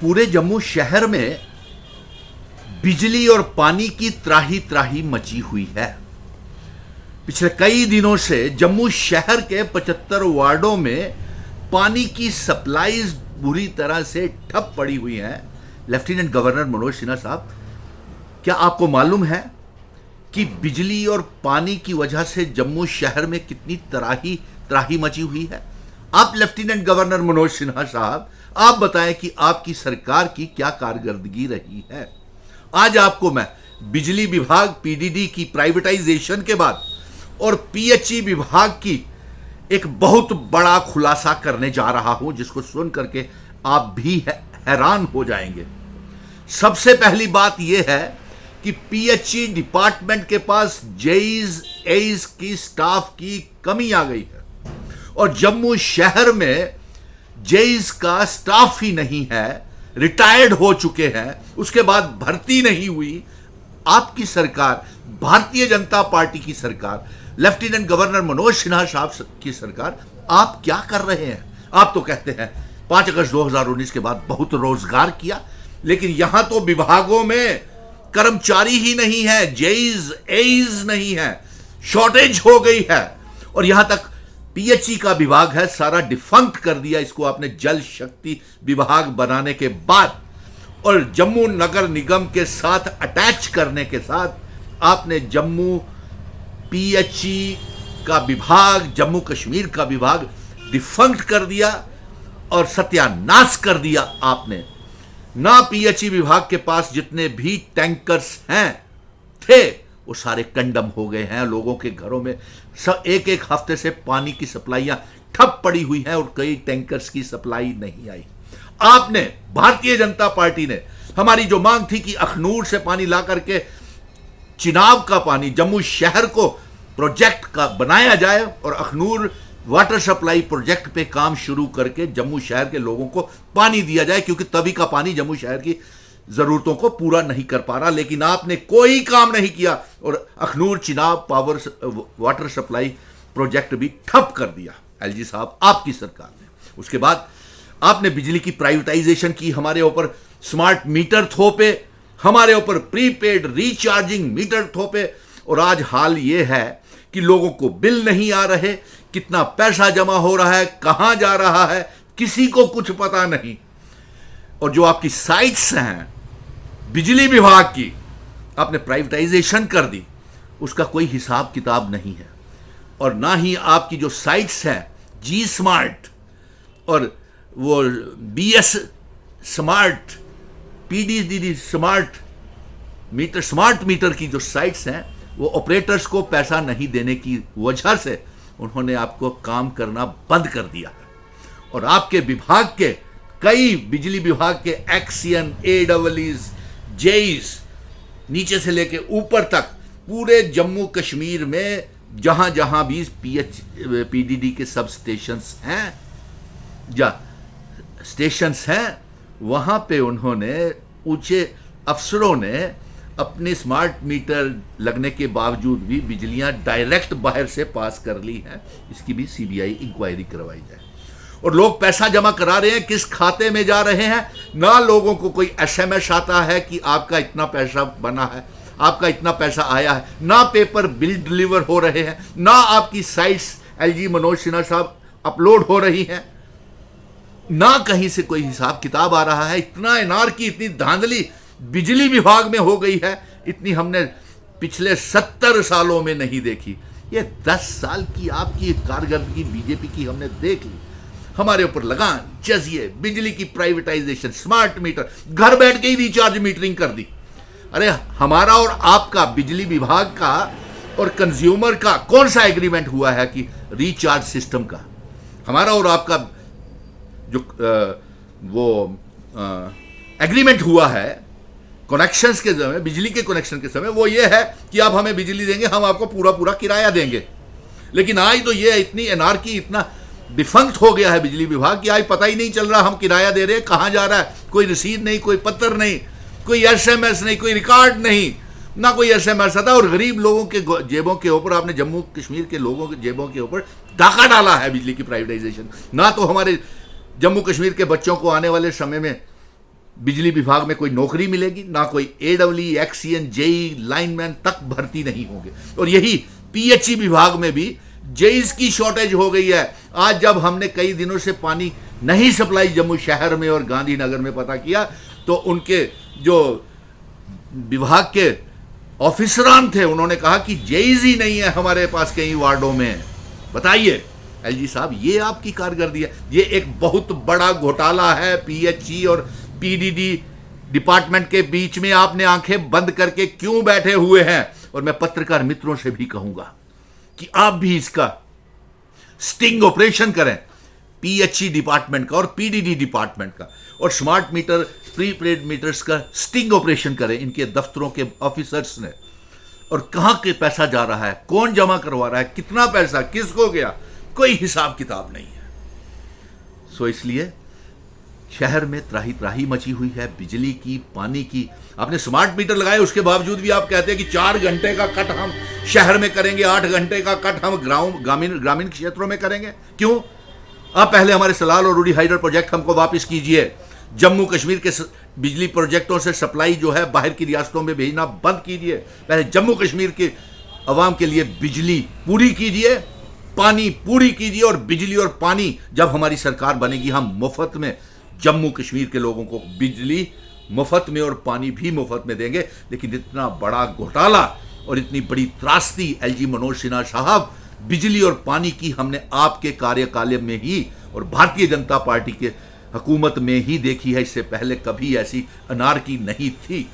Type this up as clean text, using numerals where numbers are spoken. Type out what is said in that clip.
पूरे जम्मू शहर में बिजली और पानी की त्राही त्राही मची हुई है। पिछले कई दिनों से जम्मू शहर के 75 वार्डों में पानी की सप्लाईज बुरी तरह से ठप पड़ी हुई हैं। लेफ्टिनेंट गवर्नर मनोज सिन्हा साहब, क्या आपको मालूम है कि बिजली और पानी की वजह से जम्मू शहर में कितनी त्राही मची हुई है? आप लेफ्टिनेंट गवर्नर मनोज सिन्हा साहब, आप बताएं कि आपकी सरकार की क्या कारकर्दगी रही है। आज आपको मैं बिजली विभाग पीडीडी की प्राइवेटाइजेशन के बाद और पीएचई विभाग की एक बहुत बड़ा खुलासा करने जा रहा हूं, जिसको सुन करके आप भी हैरान हो जाएंगे। सबसे पहली बात यह है कि पीएचई डिपार्टमेंट के पास जेईज एईज की स्टाफ की कमी आ गई है और जम्मू शहर में जेईज का स्टाफ ही नहीं है, रिटायर्ड हो चुके हैं, उसके बाद भर्ती नहीं हुई। आपकी सरकार, भारतीय जनता पार्टी की सरकार, लेफ्टिनेंट गवर्नर मनोज सिन्हा साहब की सरकार, आप क्या कर रहे हैं? आप तो कहते हैं 5 अगस्त 2019 के बाद बहुत रोजगार किया, लेकिन यहां तो विभागों में कर्मचारी ही नहीं है, जेईज एईज नहीं है, शॉर्टेज हो गई है। और यहां तक पीएचई का विभाग है, सारा डिफंक्ट कर दिया इसको आपने जल शक्ति विभाग बनाने के बाद, और जम्मू नगर निगम के साथ अटैच करने के साथ आपने जम्मू पीएचई का विभाग, जम्मू कश्मीर का विभाग डिफंक्ट कर दिया और सत्यानाश कर दिया आपने। ना पीएचई विभाग के पास जितने भी टैंकर्स हैं थे वो सारे कंडम हो गए हैं। लोगों के घरों में एक एक हफ्ते से पानी की सप्लाईयां ठप पड़ी हुई हैं और कई टैंकर्स की सप्लाई नहीं आई। आपने, भारतीय जनता पार्टी ने, हमारी जो मांग थी कि अखनूर से पानी ला करके चिनाब का पानी जम्मू शहर को प्रोजेक्ट का बनाया जाए और अखनूर वाटर सप्लाई प्रोजेक्ट पे काम शुरू करके जम्मू शहर के लोगों को पानी दिया जाए, क्योंकि तभी का पानी जम्मू शहर की जरूरतों को पूरा नहीं कर पा रहा। लेकिन आपने कोई काम नहीं किया और Akhnoor Chenab water supply project भी ठप कर दिया। एलजी साहब, आपकी सरकार ने उसके बाद आपने बिजली की प्राइवेटाइजेशन की, हमारे ऊपर स्मार्ट मीटर थोपे, हमारे ऊपर प्रीपेड रिचार्जिंग मीटर थोपे, और आज हाल यह है कि लोगों को बिल नहीं आ रहे, कितना पैसा जमा हो रहा है, कहां जा रहा है, किसी को कुछ पता नहीं। और जो आपकी साइट्स हैं बिजली विभाग की, आपने प्राइवेटाइजेशन कर दी, उसका कोई हिसाब किताब नहीं है। और ना ही आपकी जो साइट्स हैं जी स्मार्ट और वो BS smart, PDD smart meter की जो साइट्स हैं, वो ऑपरेटर्स को पैसा नहीं देने की वजह से उन्होंने आपको काम करना बंद कर दिया है। और आपके विभाग के कई बिजली विभाग के एक्सियन, एडब्ल्यूज, जेईस, नीचे से लेके ऊपर तक पूरे जम्मू कश्मीर में जहां जहां भी पीडीडी के सब स्टेशंस हैं या स्टेशंस हैं, वहां पे उन्होंने, ऊंचे अफसरों ने अपने स्मार्ट मीटर लगने के बावजूद भी बिजलियां डायरेक्ट बाहर से पास कर ली हैं। इसकी भी सीबीआई इंक्वायरी करवाई जाए। और लोग पैसा जमा करा रहे हैं, किस खाते में जा रहे हैं? ना लोगों को कोई एसएमएस आता है कि आपका इतना पैसा बना है, आपका इतना पैसा आया है, ना पेपर बिल डिलीवर हो रहे हैं, ना आपकी साइट्स एलजी मनोज सिन्हा साहब अपलोड हो रही हैं, ना कहीं से कोई हिसाब किताब आ रहा है। इतना एनआरकी, इतनी धांधली बिजली विभाग में हो गई है, इतनी हमने पिछले 70 सालों में नहीं देखी। ये 10 साल की आपकी कारकर्दगी बीजेपी की हमने देख ली। हमारे ऊपर लगान, जजिए, बिजली की प्राइवेटाइजेशन, स्मार्ट मीटर, घर बैठ के ही रिचार्ज मीटरिंग कर दी। अरे हमारा और आपका, बिजली विभाग का और कंज्यूमर का कौन सा एग्रीमेंट हुआ है कि रिचार्ज सिस्टम का? हमारा और आपका जो एग्रीमेंट हुआ है कनेक्शंस के समय, बिजली के कनेक्शन के समय, वो ये है कि आप हमें बिजली देंगे, हम आपको पूरा पूरा किराया देंगे। लेकिन आज तो ये इतनी एनआरकी, इतना डिफंक्ट हो गया है बिजली विभाग कि आज पता ही नहीं चल रहा हम किराया दे रहे हैं, कहां जा रहा है, कोई रसीद नहीं, कोई पत्र नहीं, कोई एसएमएस नहीं, कोई रिकॉर्ड नहीं, ना कोई एसएमएस आता। और गरीब लोगों के जेबों के ऊपर, आपने जम्मू कश्मीर के लोगों के जेबों के ऊपर डाका डाला है बिजली की प्राइवेटाइजेशन। ना तो हमारे जम्मू कश्मीर के बच्चों को आने वाले समय में बिजली विभाग में कोई नौकरी मिलेगी, ना कोई एडब्ल्यू एक्सीएन जेई लाइनमैन तक भर्ती नहीं होंगे। और यही पीएचई विभाग में भी जेईस की शॉर्टेज हो गई है। आज जब हमने कई दिनों से पानी नहीं सप्लाई जम्मू शहर में और गांधीनगर में पता किया, तो उनके जो विभाग के ऑफिसरान थे उन्होंने कहा कि जेईस ही नहीं है हमारे पास कई वार्डों में। बताइए एलजी साहब, ये आपकी कारकर्दगी है? ये एक बहुत बड़ा घोटाला है पीएचई और पीडीडी डिपार्टमेंट के बीच में। आपने आंखें बंद करके क्यों बैठे हुए हैं? और मैं पत्रकार मित्रों से भी कहूंगा कि आप भी इसका स्टिंग ऑपरेशन करें, पीएचई डिपार्टमेंट का और पीडीडी डिपार्टमेंट का, और स्मार्ट मीटर प्रीपेड मीटर्स का स्टिंग ऑपरेशन करें इनके दफ्तरों के ऑफिसर्स ने। और कहां के पैसा जा रहा है, कौन जमा करवा रहा है, कितना पैसा किसको गया, कोई हिसाब किताब नहीं है। सो इसलिए शहर में त्राही त्राही मची हुई है, बिजली की, पानी की। आपने स्मार्ट मीटर लगाए, उसके बावजूद भी आप कहते हैं कि 4 घंटे का कट हम शहर में करेंगे, 8 घंटे का कट हम ग्रामीण क्षेत्रों में करेंगे। क्यों? आप पहले हमारे सलाल और रूडी हाइडर प्रोजेक्ट हमको वापस कीजिए। जम्मू कश्मीर के बिजली प्रोजेक्टों से सप्लाई जो है बाहर की रियासतों में भेजना बंद कीजिए। पहले जम्मू कश्मीर के अवाम के लिए बिजली पूरी कीजिए, पानी पूरी कीजिए। और बिजली और पानी जब हमारी सरकार बनेगी, हम मुफ्त में जम्मू कश्मीर के लोगों को बिजली मुफ्त में और पानी भी मुफ्त में देंगे। लेकिन इतना बड़ा घोटाला और इतनी बड़ी त्रासदी एलजी मनोज सिन्हा साहब, बिजली और पानी की हमने आपके कार्यकाल में ही और भारतीय जनता पार्टी के हुकूमत में ही देखी है। इससे पहले कभी ऐसी अनारकी नहीं थी।